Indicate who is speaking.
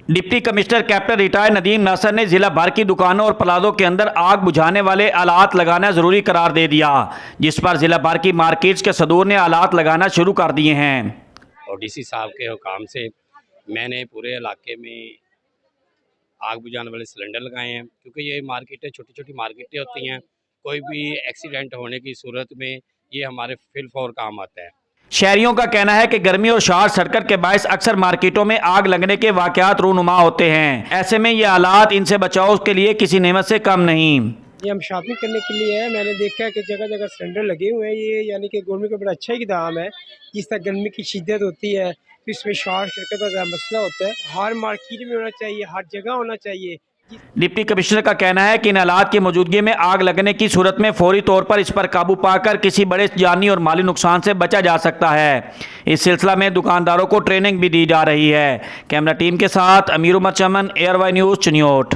Speaker 1: Deputy commissioner captain retired Nadeem Nasar ने जिला भर की दुकानों और प्लाजों के अंदर आग बुझाने वाले आलात लगाना जरूरी करार दे दिया, जिस पर जिला भर की मार्केट्स के सदूर ने आलात लगाना शुरू कर दिए हैं।
Speaker 2: और डीसी साहब के हुकाम से मैंने पूरे इलाके में आग बुझाने वाले सिलेंडर लगाए हैं, क्योंकि ये मार्केटें छोटी छोटी मार्केटें होती हैं। कोई भी एक्सीडेंट होने की सूरत में ये हमारे फिल फॉर काम आता है।
Speaker 1: शहरियों का कहना है कि गर्मी और शॉर्ट सर्किट के बायस अक्सर मार्केटों में आग लगने के वाकयात रूनुमा होते हैं। ऐसे में ये हालात इनसे बचाव के लिए किसी नेमत से कम नहीं।
Speaker 3: ये हम शॉपिंग करने के लिए है। मैंने देखा है कि जगह जगह सिलेंडर लगे हुए हैं। ये यानी कि गवर्नमेंट का बड़ा अच्छा ही इक़दाम है। जिस तरह गर्मी की शिद्दत होती है तो इसमें शॉर्ट सर्किट का ज़्यादा मसला होता है। हर मार्केट में होना चाहिए, हर जगह होना चाहिए।
Speaker 1: डिप्टी कमिश्नर का कहना है कि इन हालात की मौजूदगी में आग लगने की सूरत में फौरी तौर पर इस पर काबू पाकर किसी बड़े जानी और माली नुकसान से बचा जा सकता है। इस सिलसिला में दुकानदारों को ट्रेनिंग भी दी जा रही है। कैमरा टीम के साथ अमीर उमर चमन, एयरवाई न्यूज़, चिन्योट।